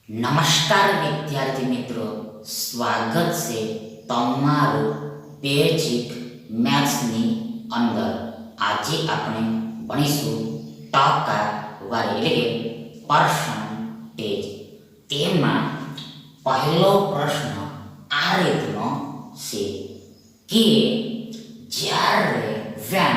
નમસ્કાર વિદ્યાર્થી મિત્રો, સ્વાગત છે તમારું બેઝિક મેથ્સની અંદર. આજે આપણે ભણીશું ટકાવારી એટલે કે પર્સન્ટેજ. તેમાં પહેલો પ્રશ્ન આ રીતનો છે કે જ્યારે વેન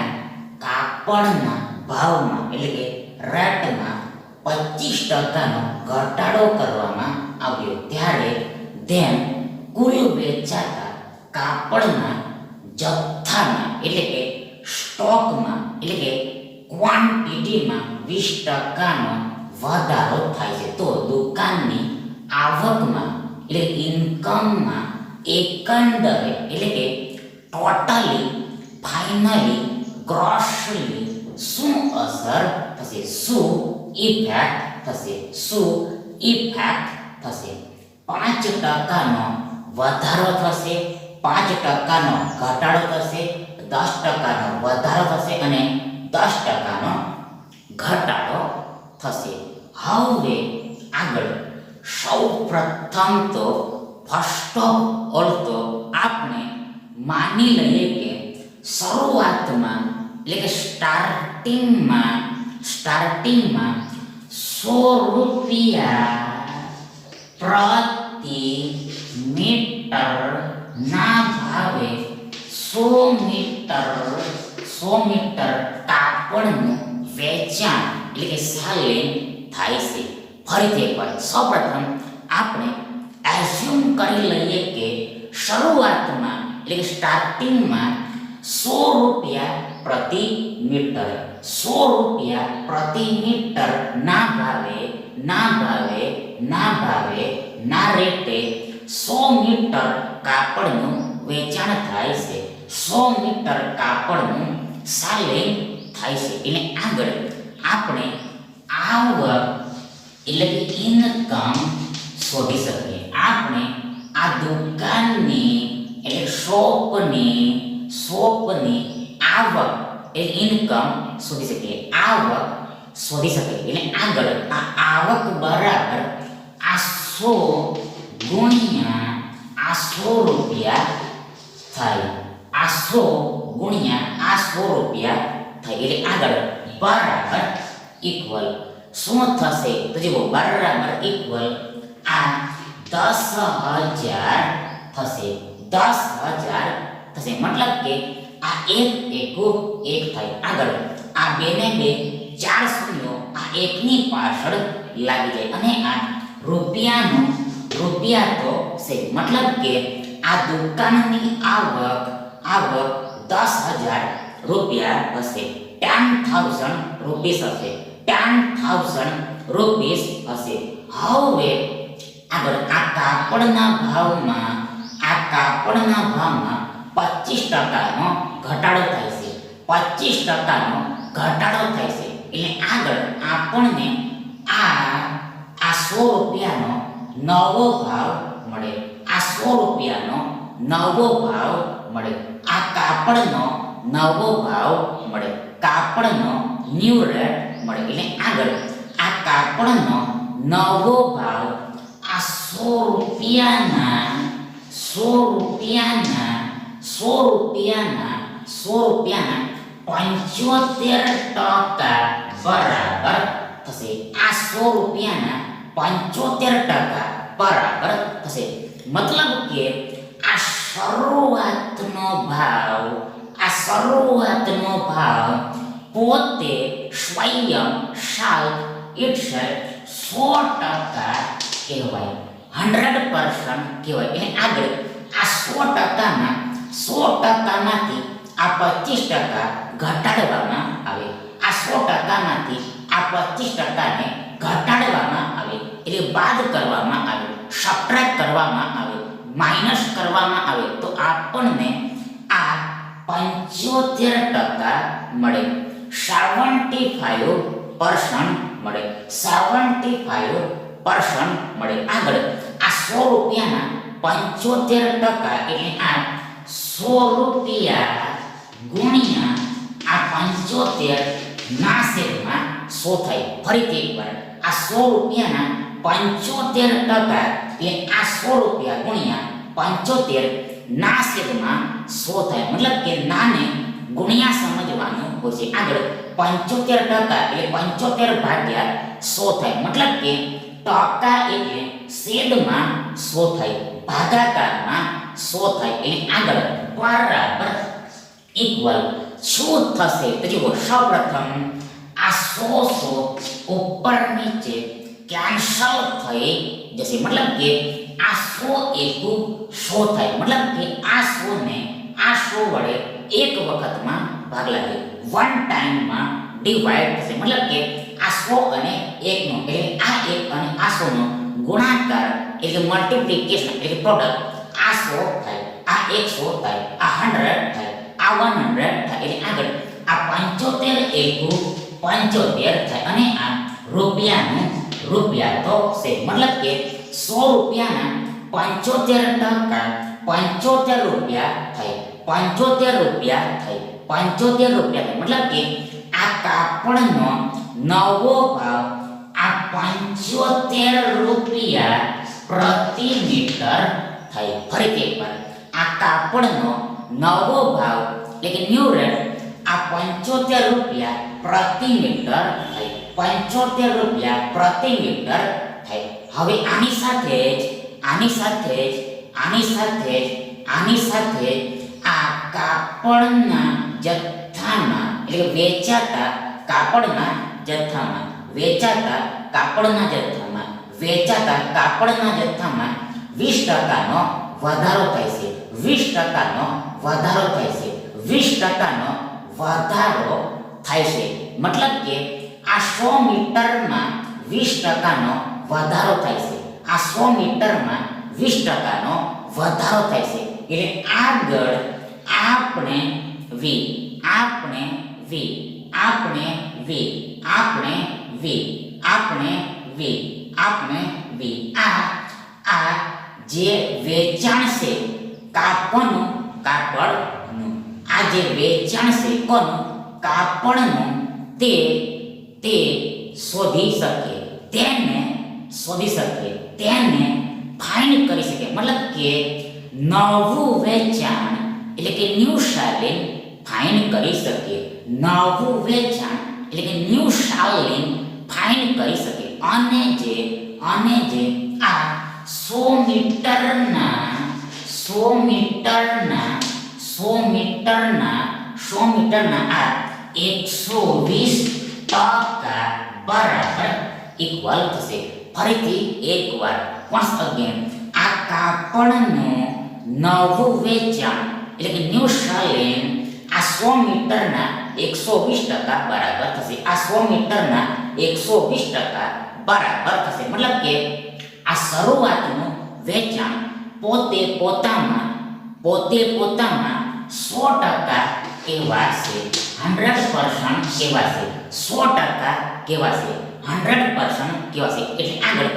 કાપડના ભાવમાં એટલે કે રેટમાં 25% ઘટાડો કરવામાં આવ્યો ત્યારે ધેન કુલ વેચાતા કાપડના જથ્થામાં એટલે કે સ્ટોકમાં એટલે કે ક્વોન્ટિટીમાં 20%નો વધારો થાય છે. તો દુકાનની આવકમાં એટલે ઇન્કમમાં એકંદરે એટલે કે ટોટલી ફાઇનલી ગ્રોસલી શું અસર થશે, શું ઇફેક્ટ થશે, શું ઇફેક્ટ થશે? 5%નો વધારો થશે, 5%નો ઘટાડો થશે, 10%નો વધારો થશે અને 10%નો ઘટાડો થશે. હવે આગળ સૌ પ્રથમ તો ફર્સ્ટ ઓફ ઓલ તો આપણે માની લઈએ કે શરૂઆતમાં એટલે કે સ્ટાર્ટિંગમાં 100 રૂપિયા પ્રતિ મીટર ના ભાવે 100 મીટર કાપડનું વેચાણ એટલે કે સેલિંગ થાય છે. ફરીથી એકવાર સૌપ્રથમ આપણે એઝ્યુમ કરી લઈએ કે શરૂઆતમાં એટલે કે સ્ટાર્ટિંગમાં 100 રૂપિયા પ્રતિ મીટર 100 રૂપિયા પ્રતિ મીટર ના રેટે 100 મીટર કાપડનું વેચાણ થાય છે, 100 મીટર કાપડનું સેલિંગ થાય છે. એટલે આગળ આપણે આવક એટલે કે ઇન્કમ શોધી શકીએ. આપણે આ દુકાનની એટલે શોપની આવક એ ઇન્કમ શોધી શકીએ, આવક શોધી શકીએ. એટલે આગળ આ આવક બરાબર આ 100 ગુણ્યા આ 100 રૂપિયા થાય, આ 100 ગુણ્યા આ 100 રૂપિયા થાય. એટલે આગળ બરાબર ઇક્વલ શું થશે તો જુઓ, બરાબર ઇક્વલ આ 10,000 થશે, 10,000 થશે. મતલબ કે આ એક એકુ એક થાય. આગળ આ બે ને બે 4 શૂન્યો આ એકની પાછળ લાગી જાય અને આ રૂપિયા તો છે. મતલબ કે આ દુકાનની આવક 10,000 રૂપિયા હશે, 10,000 રૂપીસ હશે, 10,000 રૂપીસ હશે. હવે આગળ આ કાપડના ભાવમાં 25%નો ઘટાડો થાય છે, 25%નો ઘટાડો થાય છે. એટલે આગળ આપણને આ 100 રૂપિયાનો નવો ભાવ મળે, આ 100 રૂપિયાનો નવો ભાવ મળે, આ કાપડનો નવો ભાવ મળે, કાપડનો ન્યૂ રેટ મળે. એટલે આગળ આ કાપડનો નવો ભાવ આ 100 રૂપિયાના 75% બરાબર થશે. આ 100 રૂપિયાના 75% બરાબર થશે. મતલબ કે આ શરૂઆતનો ભાવ પોતે સ્વયં ઇટસેલ્ફ 100% કહેવાય, 100% કહેવાય. એટલે આગળ આ 100%માંથી આ 25% ઘટાડવામાં આવે, આ 100%માંથી આ 25%ને ઘટાડવામાં આવે એટલે બાદ કરવામાં આવે, સબટ્રેક્ટ કરવામાં આવે, માઇનસ કરવામાં આવે તો આપણને આ 75% મળે, 75% મળે, 75% મળે. આગળ આ 100 રૂપિયાના 75% એટલે આ 100 રૂપિયા ગુણ્યા આ 75 ના છેદમાં 100 થાય. ફરીથી એકવાર આ 100 રૂપિયાના 75% એટલે આ 100 રૂપિયા ગુણ્યા 75 ના છેદમાં 100 થાય. મતલબ કે નાને ગુણ્યા સમજવાનું હોય છે. આગળ 75% એટલે 75 ભાગ્યા 100 થાય. મતલબ કે ટકા એટલે છેદમાં 100 થાય, ભાગાકારમાં 100 થાય. એટલે આગળ બરાબર ઇક્વલ શું થશે તો જુઓ, સૌપ્રથમ આ 100 ઉપર નીચે કેન્સલ થઈ જશે. મતલબ કે આ 100 એકુ 100 થાય. મતલબ કે આ 100 ને આ 100 વડે એક વખતમાં ભાગ લાગે, વન ટાઈમમાં ડિવાઈડ થશે. મતલબ કે આ 100 અને 1 નો એટલે આ 1 અને આ 100 નો ગુણાકાર એટલે મલ્ટીપ્લિકેશન એટલે પ્રોડક્ટ આ 100 થાય, આ 100 થાય, આ 100 થાય, આ 100 થાય. એટલે આગળ આ 75 એકુ 75 થાય અને આ રૂપિયાનું રૂપિયા તો છે. મતલબ કે 100 રૂપિયાના 75% 75 રૂપિયા થાય, 75 રૂપિયા થાય, 75 રૂપિયા થાય. મતલબ કે આ કાપડનો નવો ભાવ આ 75 રૂપિયા પ્રતિ મીટર થાય. ફરીથી એકવાર આ કાપડનો નવો ભાવ એટલે કે ન્યૂ રેટ આ 75 રૂપિયા પ્રતિ મીટર થાય, 75 રૂપિયા પ્રતિ મીટર થાય. હવે આની સાથે જ આ કાપડના જથ્થામાં એટલે વેચાતા કાપડના જથ્થામાં 20%નો વધારો થાય છે. 20%નો વધારો થાય છે. 20%નો વધારો થાય છે. મતલબ કે આ 100 મીટરમાં 20%નો વધારો થાય છે. આ 100 મીટરમાં 20%નો વધારો થાય છે. એટલે આગળ આપણે આ જે વેચાણ છે કાપડનું આ જે વેચાણ છે કોનું કાપડનું તે શોધી શકે, તેને ફાઇન્ડ કરી શકે. મતલબ કે નવું વેચાણ એટલે કે ન્યૂ સેલિંગ ફાઇન્ડ કરી શકે, નવું વેચાણ એટલે કે ન્યૂ સેલિંગ ફાઇન્ડ કરી શકે. અને જે આ 100 મીટરના આ 120% બરાબર ઇક્વલ થશે. ફરીથી એકવાર once again આ કાપડનું નવું વેચાણ એટલે કે ન્યૂ સેલિંગ આ 100 મીટરના 120% બરાબર થશે. આ 100 મીટરના 120% બરાબર થશે. મતલબ કે આ શરૂઆતનું વેચાણ પોતે પોતામાં 100% કહેવાશે, 100% કહેવાશે, 100% કહેવાશે, 100% કહેવાશે. એટલે આગળ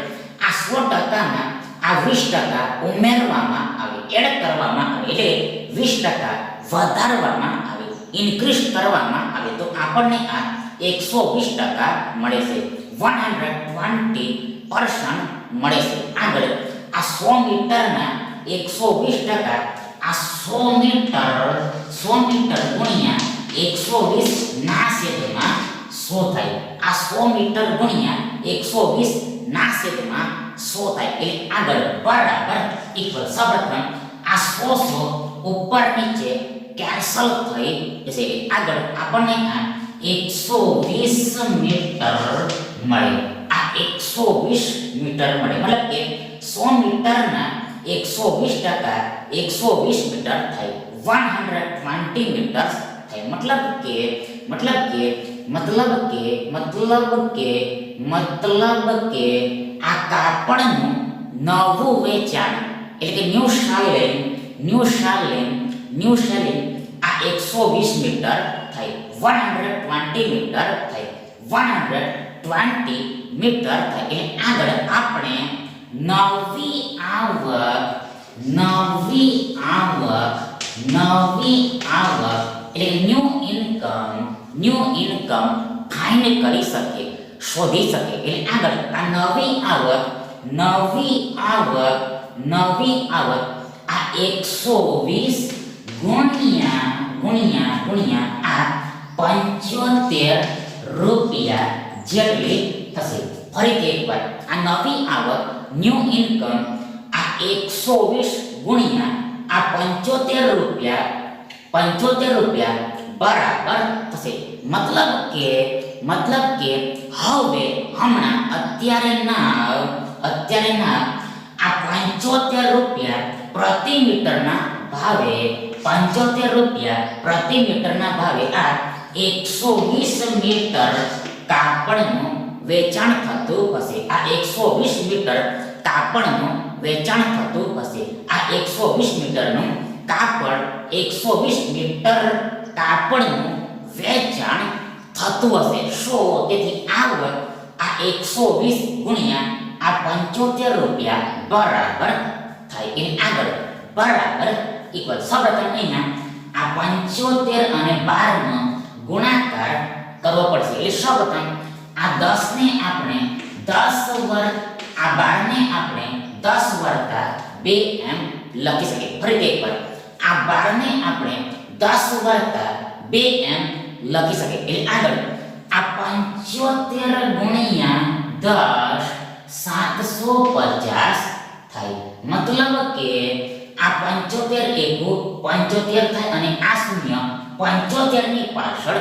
આ 100%માં આ 20% ઉમેરવામાં આવે, એડ કરવામાં આવે, એટલે 20% વધારવામાં આવે, ઇન્ક્રીઝ કરવામાં આવે તો આપણને આ 120% મળે છે, 120% મળે છે. આગળ આ 100 મીટરના 120% આ 100 મીટર ગુણ્યા 120 ના છેદમાં 100 થાય. આ 100 મીટર ગુણ્યા 120 ના છેદમાં 100 થાય. એટલે આગળ બરાબર ઇક્વલ. સૌપ્રથમ આ 100 ઉપર નીચે કેન્સલ થઈ જશે. આગળ આપણને આ 120 મીટર મળે. આ 120 મીટર મળે. મતલબ કે 100 મીટરના 120% 120 મીટર થાય, 120 મીટર થાય. મતલબ કે આ કાપડનું નવું વેચાણ એટલે કે ન્યૂ સેલિંગ આ 120 મીટર થાય, 120 મીટર થાય, 120 મીટર થાય. એટલે આગળ આપણે નવી આવક એટલે ન્યૂ ઇન્કમ ફાઇન્ડ કરી શકીએ. શોધી શકે. એટલે આગળ આ નવી આવક આ 120 ગુણ્યા આ 75 રૂપિયા જેટલી થશે. ફરીથી એકવાર આ નવી આવક ન્યૂ ઇન્કમ આ 120 ગુણ્યા આ 75 રૂપિયા બરાબર થશે. મતલબ કે હવે અત્યારે ના આ 75 રૂપિયા પ્રતિ મીટરના ભાવે આ 120 મીટર કાપડનું વેચાણ થતું હશે. આ 120 મીટર કાપડનું વેચાણ થતું હશે. આ 120 મીટરનું કાપડ 120 મીટર કાપડનું વેચાણ થતું હશે. તેથી આવક આ 120 ગુણ્યા આ 75 રૂપિયા બરાબર થાય. એની આગળ બરાબર ઇક્વલ સૌપ્રથમ અહીંયા આ 75 અને 12 નો ગુણાકાર કરવો પડશે. એટલે સૌપ્રથમ આ 10 ને આપણે 10 વર્ગ આ 12 ને આપણે 10 વત્તા 2 એમ લખી શકીએ. ફરીથી એકવાર આ 12 ને આપણે 10 વત્તા 2 એમ લખી શકીએ. એટલે આગળ આ 75 ગુણ્યા 10 750 થાય. મતલબ કે આ 75 એકુ 75 થાય અને આ શૂન્ય 75 ની પાછળ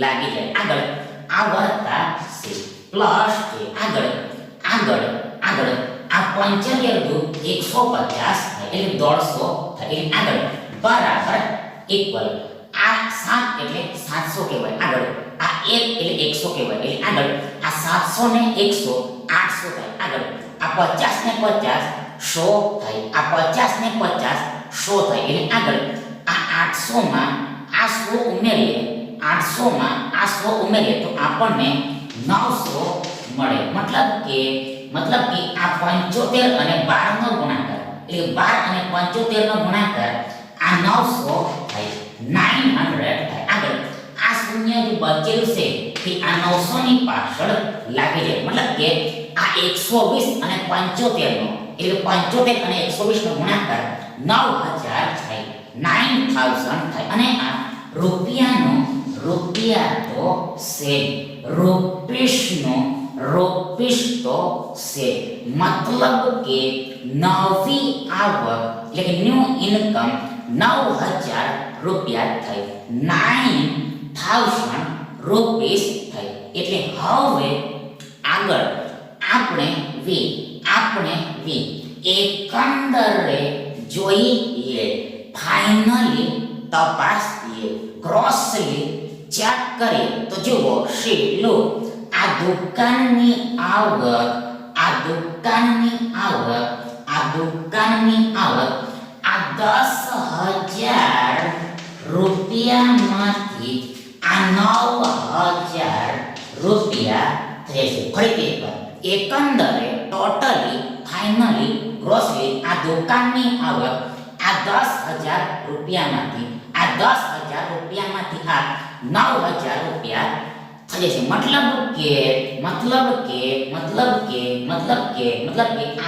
લાગી જાય. આગળ આ વત્તા છે પ્લસ છે. આગળ આ 75 દુ 150 થાય એટલે 150 થાય. એટલે આગળ બરાબર ઇક્વલ આ 7 એટલે 700 કહેવાય. આગળ આ 1 એટલે 100 કહેવાય. એટલે આગળ આ 700 ને 100 800 થાય. આગળ આ 50 ને 50 100 થાય. આ 50 ને 50 100 થાય. એટલે આગળ આ 800 માં આ 100 ઉમેરીએ 800 માં આ 100 ઉમેરીએ તો આપણને 900 મળે. મતલબ કે આ 75 અને 12 નો ગુણાકાર એટલે 12 અને 75 નો ગુણાકાર આ 900 થાય. 900 થાય. આગળ આ શૂન્ય જે બચેલું છે તે આ 900 ની પાછળ લાગી જાય. મતલબ કે આ 120 અને 75 નો એટલે 75 અને 120 નો ગુણાકાર 9000 થાય. 9000 થાય. અને આ રૂપિયા તો છે રૂપીસ તો છે. મતલબ કે નવી આવક એટલે કે ન્યૂ ઇન્કમ 9000 રૂપિયા થાય. 9000 રૂપીસ થાય. એટલે હવે આગળ આપણે એકંદરે જોઈએ, ફાઇનલી તપાસીએ, ગ્રોસલી ચેક કરીએ તો જુઓ શીલો આ દુકાનની આવક આ 10,000 રૂપિયામાંથી આ 9,000 રૂપિયા થશે. ફરીથી એકંદરે ટોટલી ફાઇનલી ગ્રોસલી આ દુકાનની આવક આ 10,000 રૂપિયામાંથી આ 9,000 રૂપિયા થઈ જશે. મતલબ કે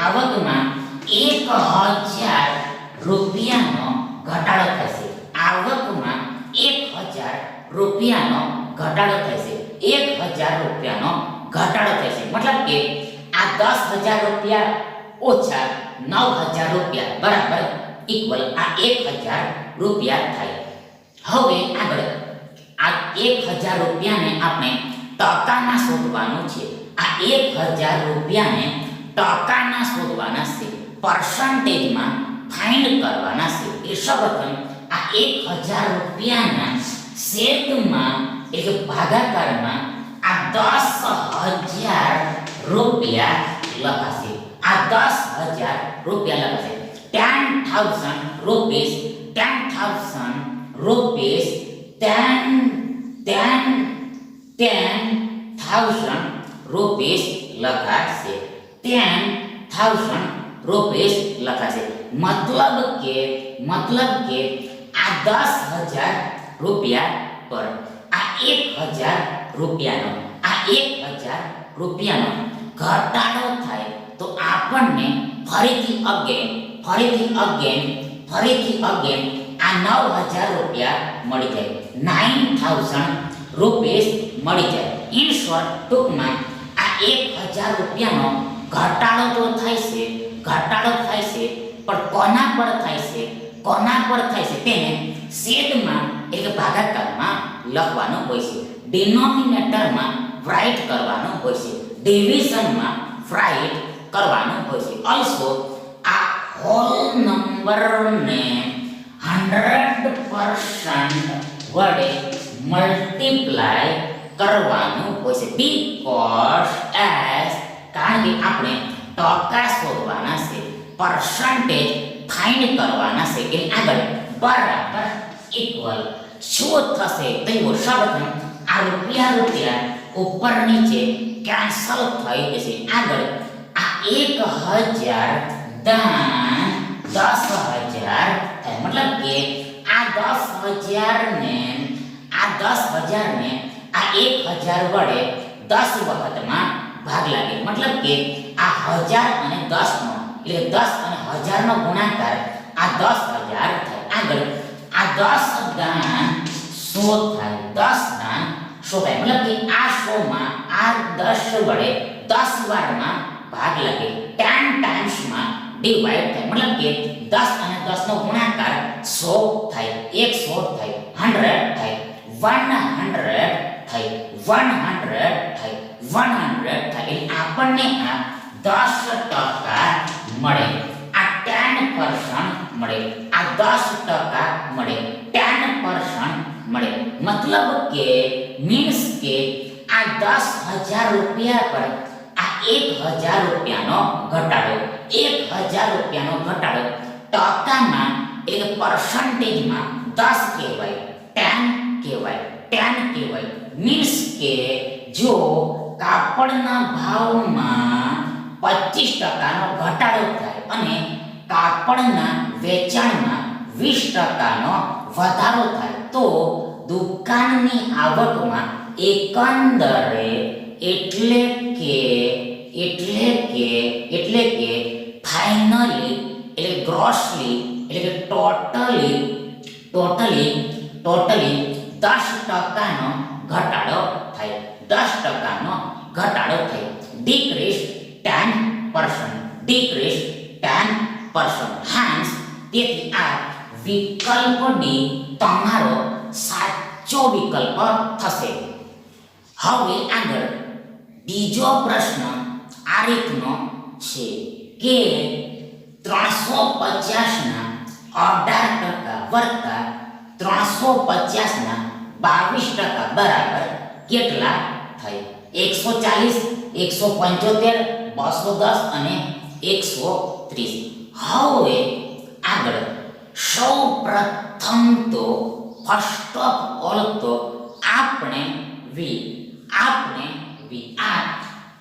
આવકમાં 1,000 રૂપિયાનો ઘટાડો થશે. આવકમાં 1,000 રૂપિયાનો ઘટાડો થશે. 1,000 રૂપિયાનો ઘટાડો થશે. મતલબ કે આ 10,000 રૂપિયા ઓછા 9,000 રૂપિયા બરાબર ઇક્વલ આ 1,000 રૂપિયા થાય. હવે આગળ આ 1,000 રૂપિયાને આપણે ટકામાં શોધવાનું છે. આ 1,000 રૂપિયાને ટકામાં શોધવાના છે, પર્સન્ટેજમાં ફાઇન્ડ કરવાના છે. એ સૌપ્રથમ આ 1,000 રૂપિયાના છેદમાં એટલે ભાગાકારમાં આ 10,000 રૂપિયા લખાશે. આ 10,000 રૂપિયા લખાશે. 10,000 રૂપીસ 10,000 રૂપીસ 10,000 રૂપીસ લખાશે. 10,000 રૂપીસ લખાશે. મતલબ કે આ 10,000 રૂપિયા પર આ 1,000 રૂપિયાનો રૂપિયાનો ઘટાડો થાય તો આપણને ફરીથી અગેન આ 9,000 રૂપિયા મળી જાય, 9,000 રૂપીસ મળી જાય. ઇન શોર્ટ, ટૂંકમાં આ 1,000 રૂપિયાનો ઘટાડો તો થાય છે, પણ કોના પર થાય છે તેને છેદમાં એટલે ભાગાકારમાં લખવાનું હોય છે, ડિનોમિનેટરમાં રાઇટ કરવાનું હોય છે, ડિવિઝનમાં રાઇટ કરવાનું હોય છે. ઓલસો આ હોલ નંબરને 100% વડે મલ્ટીપ્લાય કરવાનું હોય છે, બીકોઝ એસ કારણ કે આપણે ટકા શોધવાના છે, પર્સન્ટેજ ફાઇન્ડ કરવાના છે. એટલે આગળ બરાબર ઇક્વલ શું થશે તો સૌપ્રથમ આ રૂપિયા ઉપર નીચે કેન્સલ થઈ જશે. આગળ આ 1,000 દાન 10,000 થાય, મતલબ કે આ 10,000 ને આ 1,000 વડે 10 વખતમાં ભાગ લાગે, મતલબ કે આ 1,000 અને 10 નો એટલે 10 અને 1,000 નો ગુણાકાર આ 10,000 થાય. આગળ આ 10 દાન 100 થાય, 10 દાન 100 થાય, મતલબ કે આ 100 માં આ 10 વડે 10 વારમાં ભાગ લાગે, 10 ટાઈમ્સ માં ડિવાઈડ થાય, મતલબ કે 10 અને 10 નો ગુણાકાર 100 થાય, 100 થાય, 100 થાય, 100 થાય, 100 થાય, 100 થાય. એટલે આપણને આ 10% મળે, આ 10% મળે, આ 10% મળે, 10% મળે. મતલબ કે મીન્સ કે આ 10,000 રૂપિયા પર આ 1,000 રૂપિયાનો ઘટાડો, 1,000 રૂપિયાનો ઘટાડો ટકામાં એટલે પર્સન્ટેજમાં 10 કહેવાય, 10 કહેવાય, 10 કહેવાય. મીન્સ કે જો કાપડના ભાવમાં 25% નો ઘટાડો થાય અને કાપડના વેચાણમાં 20% નો વધારો થાય તો દુકાનની આવકમાં એકંદરે એટલે કે ફાઇનલી એટલે ગ્રોસલી એટલે કે ટોટલી 10% નો ઘટાડો થાય, 10% નો ઘટાડો થાય. ડિક્રીઝ 10%. હાન્સ તેથી આ વિકલ્પ ડી તમારો સાચો વિકલ્પ થશે. હવે આગળ બીજો પ્રશ્ન આ રીતનો છે કે 350 ના 18% વત્તા 350 ના 22% બરાબર કેટલા થાય? 140, 175, 210 અને 130. હવે આગળ સૌપ્રથમ તો ફર્સ્ટ ઓફ ઓલ તો આપણે આ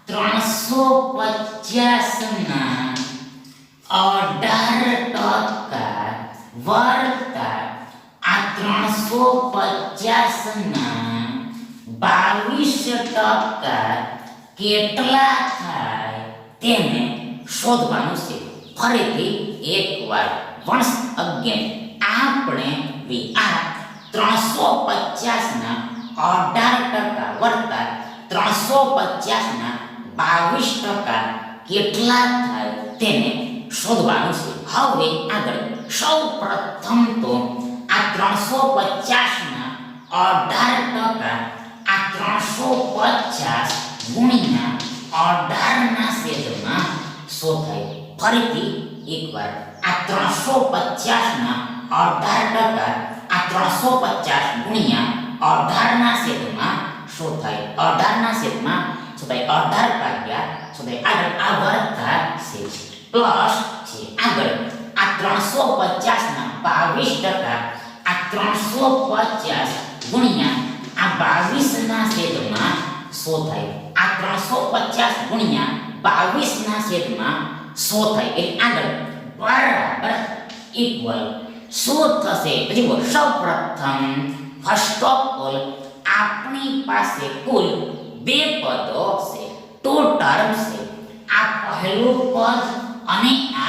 350 ના 18% વત્તા આ 350 ના 22% કેટલા થાય તેને શોધવાનું છે. ફરીથી એકવાર વન્સ અગેન આપણે આ 350 ના 18% વત્તા 350 ના 22% કેટલા થાય તેને શોધવાનું છે. હવે આગળ સૌપ્રથમ તો આ 350 ના 18% આ 350 ગુણ્યા 18 ના છેદમાં 100 થાય. ફરીથી એકવાર આ 350 ના 18% આ 350 ગુણ્યા 18 ના છેદમાં 100 થાય. 18 ના છેદમાં 100 થાય, 18 ભાગ્યા 100 થાય. આગળ આ વર્ગતા છે પ્લસ છે. આગળ આ 350 ના 22% આ 350 ગુણ્યા આ 22 ના છેદમાં 100 થાય. આ 350 ગુણ્યા 22 ના છેદમાં 100 થાય. એટલે આગળ બરાબર ઇક્વલ શું થશે? પછી સૌપ્રથમ ફર્સ્ટ ઓફ ઓલ આપણી પાસે કુલ બે પદો છે. टू टर्म्स है आ पहलू पद अने आ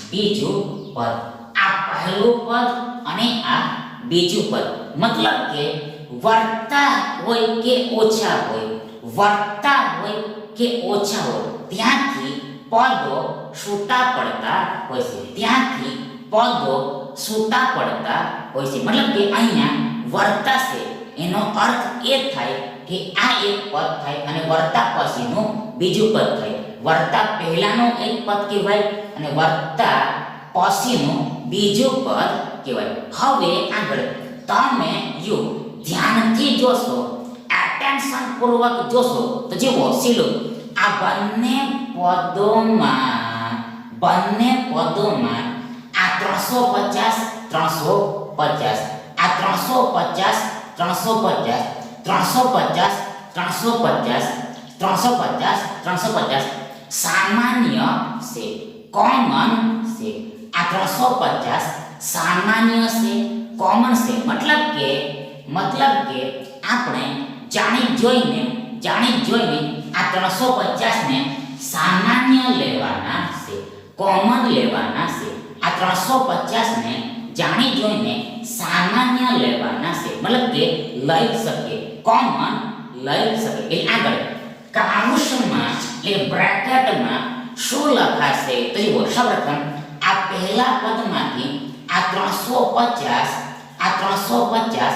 बीजू पद आ पहलू पद अने आ बीजू पद मतलब के वर्ता होय के ओछा होय वर्ता होय के ओछा होय त्यांथी पदो छूटा पड़ता होय छे त्यांथी पदो छूटा पड़ता होय छे मतलब के अहींया वर्ता से एनो अर्थ ए थाय के आ एक पद थाय अने वर्ता पछीनो बीजू पद थाय वर्ता पहेलानो एक पद कहेवाय अने वर्ता पछीनो बीजू पद कहेवाय हवे आगळ तमे यो ध्यानथी जोशो एटेन्शन पूर्वक जोशो तो जेवो सीलो आ बन्ने पदोमां आ 350 350 आ 350 350 350 350 350 350 सामान्य से कॉमन से आ 350 सामान्य से कॉमन से मतलब के આપણે જાણી જોઈને આ 350 ને સામાન્ય લેવાના છે કોમન લેવાના છે આ 350 ને જાણી જોઈને સામાન્ય લેવાના છે मतलब કે લઈ શકે કોમન લઈ શકે એટલે આગળ કાઉન્સમાં એટલે બ્રેકેટમાં શું લખાશે તો જુઓ સૌપ્રથમ આ પહેલા પદમાંથી આ 350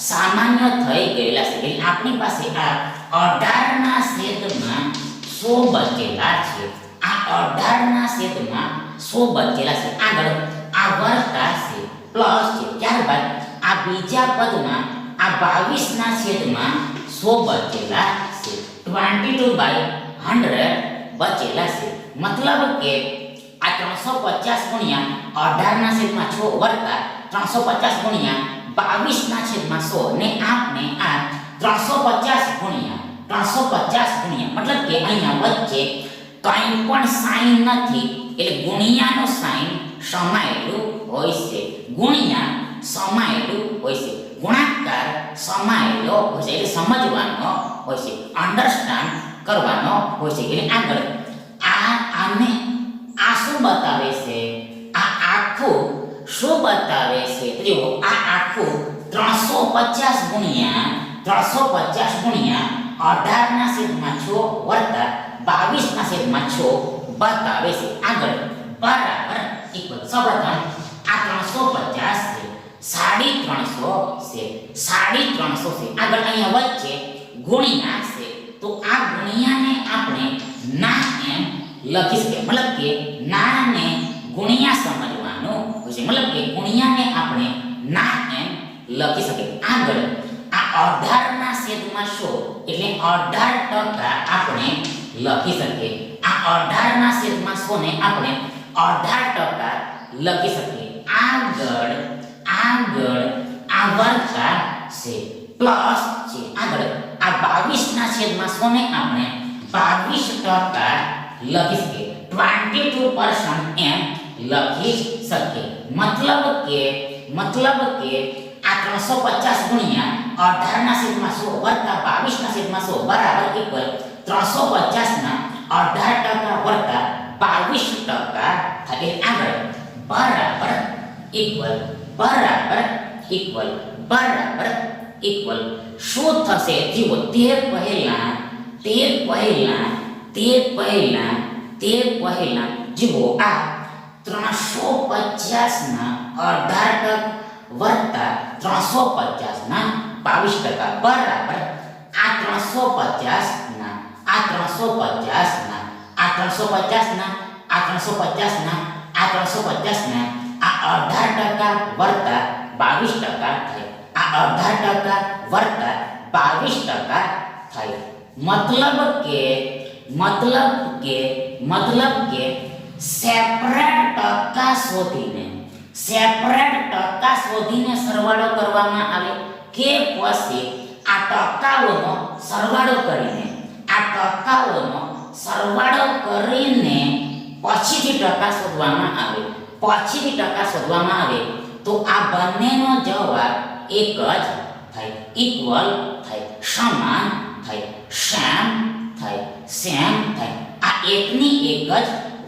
सामान्य થઈ ગયેલા છે એટલે આપણી પાસે આ 18 ના છેદમાં 100 બચેલા છે આ 18 ના છેદમાં 100 બચેલા છે આગળ આ વર્તા છે પ્લસ છે ત્યારબાદ આ બીજા પદમાં આ 22 ના છેદમાં 100 બચેલા છે 22/100 બચેલા છે मतलब કે આ 350 ગુણ્યા 18 ના છેદમાં 6 વર્તા 350 ગુણ્યા 22 ના છેદમાં 100 ને આપણે આ 350 ગુણ્યા मतलब કે અહીંયા વચ્ચે કંઈ પણ સાઈન નથી એટલે ગુણ્યાનો સાઈન સમાયેલું હોય છે ગુણ્યા સમાયેલું હોય છે ગુણાકાર સમાયેલો હોય છે એટલે સમજવાનો હોય છે અન્ડરસ્ટેન્ડ કરવાનો હોય છે એટલે આગળ આને આ શું બતાવે છે આ આખું શું બતાવે છે તો જુઓ આ આખું 350 ગુણ્યા 18 ના છેદમાં 6 વત્તા 22 ના છેદમાં 6 બતાવે છે આગળ બરાબર ઇક્વલ સૌપ્રથમ આ 350 છે 350 છે 350 છે આગળ અહીંયા વચ્ચે ગુણ્યા છે તો આ ગુણ્યાને આપણે ના એમ લખી શકીએ मतलब કે નાને ગુણ્યા સમજવાનો હોય છે मतलब કે ગુણ્યાને આપણે ના એમ લખી શકીએ આગળ આ 18 ના છેદમાં 100 એટલે 18% આપણે લખી શકીએ આ 18 ના છેદમાં 100 ને આપણે 18% લખી શકીએ આગળ આ વર્તા છે પ્લસ છે આગળ આ 22 ના છેદમાં 100 ને આપણે 22% લખી શકીએ 22% એમ લખી શકીએ मतलब કે આ 350 ગુણ્યા 18 ના છેદમાં 100 વત્તા 22 ના છેદમાં 100 બરાબર ઇક્વલ 350 ના 18% વત્તા 22% થાય આગળ બરાબર ઇક્વલ શું થશે જુઓ તે પહેલા જુઓ આ 350 ના 18% વત્તા 350 ના 22% બરાબર આ 350 ના આ 350 ના આ 350 ના આ 350 ના આ 350 ના આ 18% વત્તા 22% થાય આ 18% વત્તા 22% થાય मतलब કે સેપરેટ ટકા શોધીને સરવાળો કરવામાં આવે કે પછી આ ટકાઓનો સરવાળો કરીને પછીથી ટકા શોધવામાં આવે તો આ બંનેનો જવાબ એક જ થાય ઇક્વલ થાય સમાન થાય સેમ થાય, સેમ થાય. આ એકની એક જ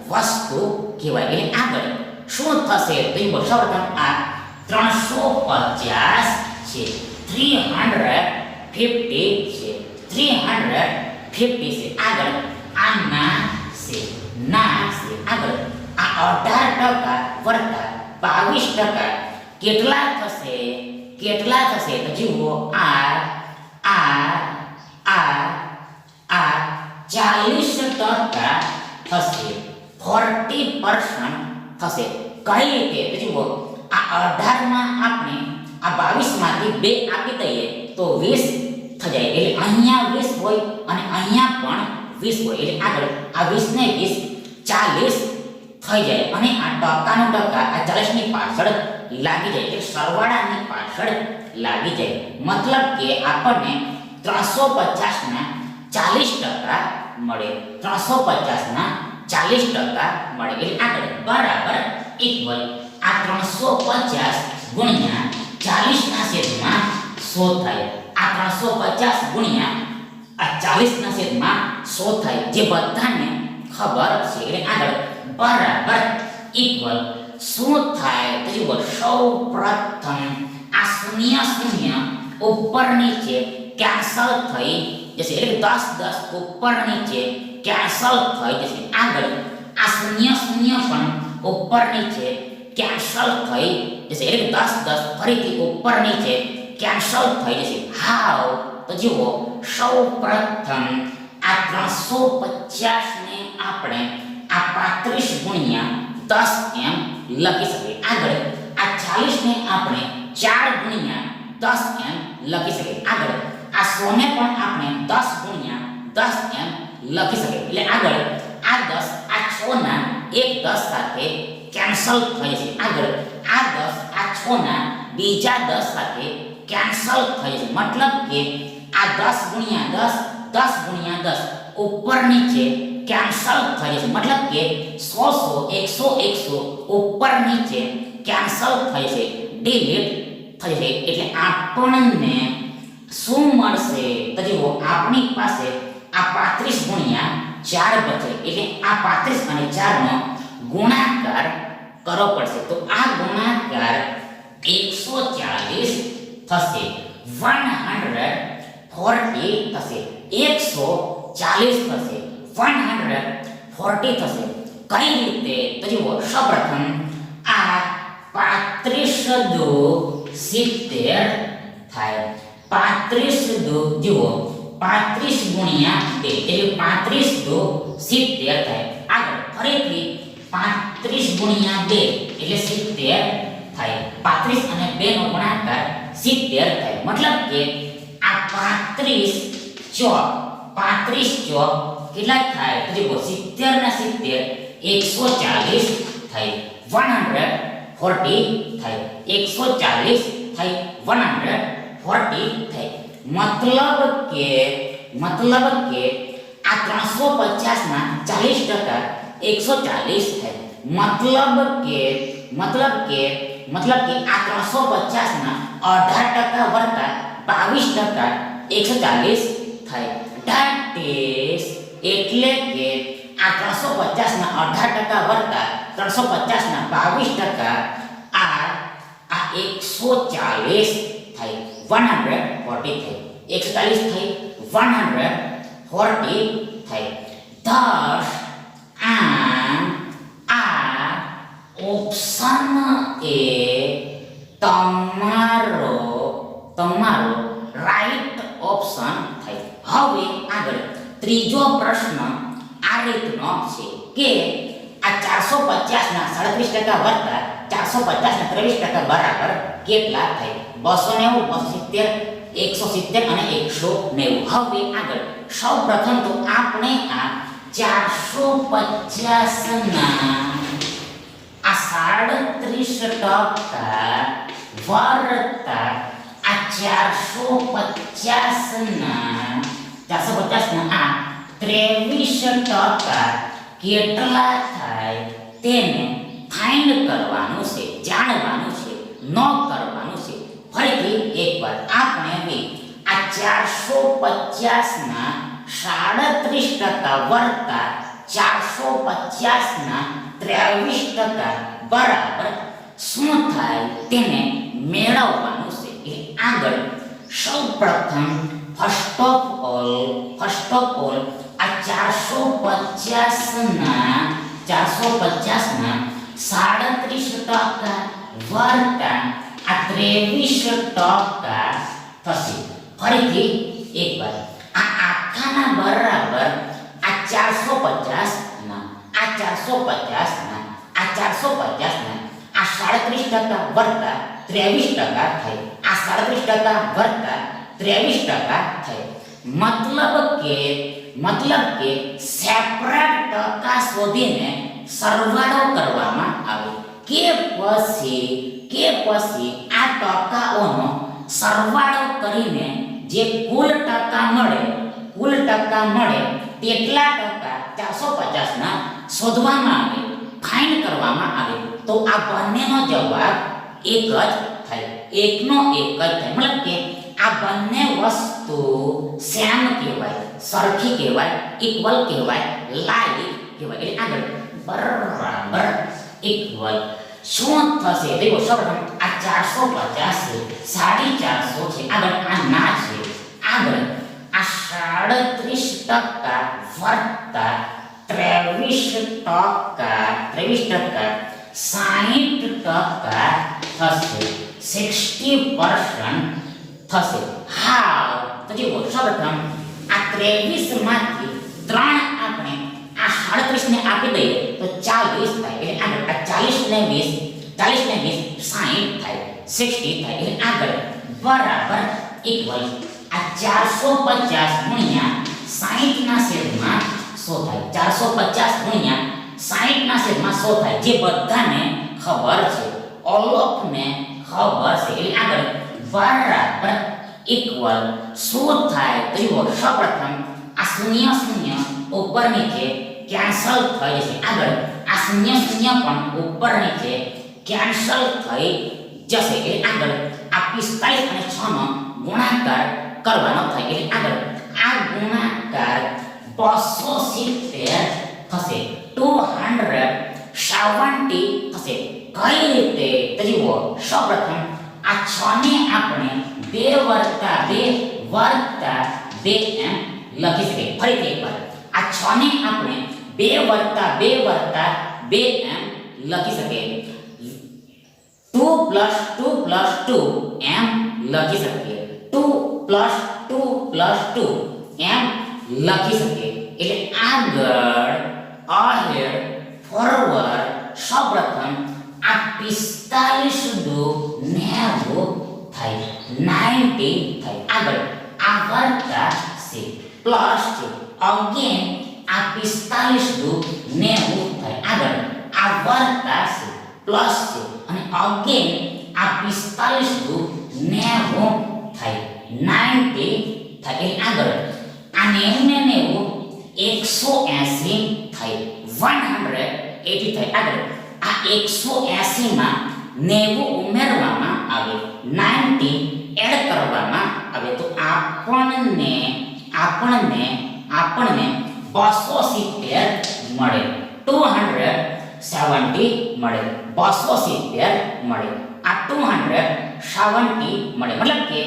વસ્તુ કહેવાય. એટલે આગળ શું થશે તો એ સૌપ્રથમ આ 350 છે, 350 છે, 350 છે. આગળ આ ના છે, ના છે. આગળ આ 18% વત્તા 22% કેટલા થશે? કેટલા થશે તો જુઓ આ 40% થશે, 40% થશે. કઈ રીતે તો જુઓ આ 18 માં આપણે આ 22 માંથી 2 આપી દઈએ તો 20 થઈ જાય. એટલે અહીંયા 20 હોય અને અહીંયા પણ 20 હોય. એટલે આગળ આ 20 ને 20 40 થઈ જાય. અને આ ટકાનો ટકા આ 40 ની પાછળ લાગી જાય. એટલે સરવાળાની પાછળ લાગી જાય. મતલબ કે આપણને 350 ના 40% મળે, 350 ના 40% મળે. એટલે આગળ બરાબર ઇક્વલ આ 350 ગુણ્યા 40 ના છેદમાં 100 થાય. આ 350 ગુણ્યા આ 40 ના છેદમાં 100 થાય, જે બધાને ખબર છે. એટલે આગળ બરાબર ઇક્વલ શું થાય તો જુઓ સૌપ્રથમ આ 0 ઉપર નીચે કેન્સલ થઈ જશે. એટલે 10 10 ઉપર નીચે કેન્સલ થઈ જશે. આગળ આ 0 પણ ઉપર નીચે કેન્સલ થઈ જશે. એટલે 10 10 ફરીથી ઉપર નીચે કેન્સલ થઈ જશે. હાવ તો જુઓ સૌપ્રથમ આ 350 ને આપણે આ 35 ગુણ્યા 10 એમ લખી શકીએ. આગળ આ 40 ને આપણે 4 ગુણ્યા 10 એમ લખી શકીએ. આગળ આ 100 ને પણ આપણે 10 ગુણ્યા 10 એમ લખી શકીએ. એટલે આગળ આ 10 આ 6 ના એક 10 સાથે કેન્સલ થઈ જશે. આગળ આ 10 આ 6 ના બીજા 10 સાથે કેન્સલ થઈ જશે. મતલબ કે આ 10 ગુણ્યા 10 10 ગુણ્યા 10 ઉપર નીચે કેન્સલ થઈ જશે. મતલબ કે 100 100 ઉપર નીચે કેન્સલ થઈ જશે, ડિલીટ થઈ જશે. એટલે આપણને શું મળશે તો જુઓ આપણી પાસે આ 35 ગુણ્યા 4 બચે. એટલે આ 35 અને 4 નો ગુણાકાર કરવો પડશે. તો આ ગુણાકાર 140 થશે, 140 થશે, 140 થશે, 140 થશે. કઈ રીતે તો જુઓ સૌપ્રથમ આ 35 દુ 70 થાય, 35 દુ જુઓ 35 ગુણ્યા 2 એટલે 35 દુ 70 થાય. આગળ ફરીથી 35 ગુણ્યા 2 એટલે 70 થાય. 35 અને 2 નો ગુણાકાર 70 થાય. મતલબ કે આ 35 ચોક કેટલા થાય તો જુઓ 70 ના 70 140 થાય, 140 થાય, 140 થાય, 140 થાય. મતલબ કે આ 350 ના 40% 140 થાય. મતલબ કે આ 350 ના 18% વત્તા 22% 140 થાય. That is એટલે કે આ 350 ના 18% વત્તા 350 ના 22% આ 140 થાય, 140 થાય, 140 થાય, 140 થાય. Thus આ ઓપ્શન એ તમારો રાઈટ ઓપ્શન થાય. હવે આગળ ત્રીજો પ્રશ્ન આ રીતનો છે કે આ 450 ના 37% વત્તા 450 ના 23% બરાબર કેટલા થાય? 290, 270, 170 અને 190. હવે આગળ સૌપ્રથમ તો આપણે આ 450 ના આ 37% વત્તા આ 450 ના આ 23% કેટલા થાય તેને ફાઇન્ડ કરવાનું છે, જાણવાનું છે, ન કરવાનું છે. ફરીથી એકવાર આપણે આ 450 ના 37% વત્તા 450 ના 23% બરાબર શું થાય તેને મેળવવાનું છે. એ આગળ સૌપ્રથમ ફર્સ્ટ ઓફ ઓલ આ 450 ના 37% વત્તા આ 23% થશે. ફરીથી એકવાર આ આખાના બરાબર આ 450 ના આ 450 ના આ 450 ના આ 37% વત્તા 23% થાય. આ 37% વત્તા 23% થાય. મતલબ કે સેપરેટ ટકા શોધીને સરવાળો કરવામાં આવે કે પછી આ ટકાઓનો સરવાળો કરીને જે કુલ ટકા મળે તેટલા ટકા 450 ના શોધવામાં આવે, ફાઇન્ડ કરવામાં આવે. તો આ બંનેનો જવાબ એક જ થાય, એકનો એક જ થાય. મતલબ કે આ બંને વસ્તુ સેમ કહેવાય, સરખી કહેવાય, ઇક્વલ કહેવાય, લાઈક કહેવાય. એટલે આગળ બરાબર ઇક્વલ શું થશે? દેખો સૌપ્રથમ આ 450 છે, 450 છે. આગળ આ ના છે. આગળ આ 37% વત્તા 23% 60% થશે, 60% થશે. હાવ તો જુઓ સૌપ્રથમ આ 23 માંથી 3 આપણે આ 37 ને આપી દઈએ તો 40 થાય. એટલે આગળ આ 40 ને 20 60 થાય, 60 થાય. એટલે આગળ બરાબર ઇક્વલ આ 450 ગુણ્યા 60 ના છેદમાં 100 થાય. 450 ગુણ્યા 60 ના છેદમાં 100 થાય, જે બધાને ખબર છે, ઓલ ઓફ ને ખબર છે. એટલે આગળ બરાબર ઇક્વલ શું થાય? તો જુઓ સૌપ્રથમ આ 0 ઉપર નીચે કેન્સલ થઈ જશે. આગળ આ 0 પણ ઉપર નીચે કેન્સલ થઈ જશે. એટલે આગળ આ 45 અને 6 નો ગુણાકાર કરવાનો થાય. એટલે આગળ આ ગુણાકાર 270 થશે, 270 થશે. કઈ રીતે? તો જુઓ સૌપ્રથમ આ 6 ને આપણે 2 વત્તા 2 એમ લખી શકીએ. ફરીથી એકવાર આ 6 ને આપણે 2 વત્તા 2 એમ લખી શકીએ. 2 + 2 એમ લખી શકીએ. 2 + 2 એમ લખી શકીએ. એટલે આગળ અહેડ ફોરવર્ડ સૌપ્રથમ આ 45 દુ 90 થાય, 90 થાય. આગળ આ વત્તા છે, પ્લસ છે. અગેન આ 45 દુ 90 થાય. આગળ આ વત્તા છે, પ્લસ છે. અને અગેન આ 45 દુ 90 થાય, 90 થાય. એટલે આગળ આ 90 ને 90 180 થાય, 180 થાય. આગળ આ 180 માં 90 ઉમેરવામાં આવે, 90 એડ કરવામાં આવે તો આપણને 270 મળે, 270 મળે, 270 મળે. આ 270 મળે. મતલબ કે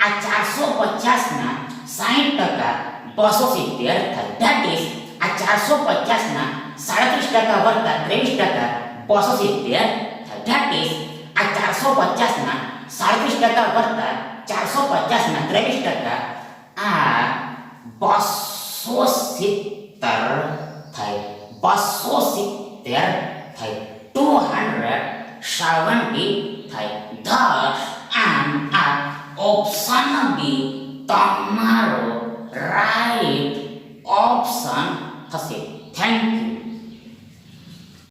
આ 450 ના 60% 270 થાય. ધેટ ઇઝ આ 450 ના 37% વત્તા 23% 270 થાય. ધેટ ઇઝ આ 450 ના 37% વત્તા 450 ના 23% આ 270 થાય, 270 થાય, 270 થાય. thus આ ઓપ્શન બી તમારો રાઈટ ઓપ્શન થશે. Thank you.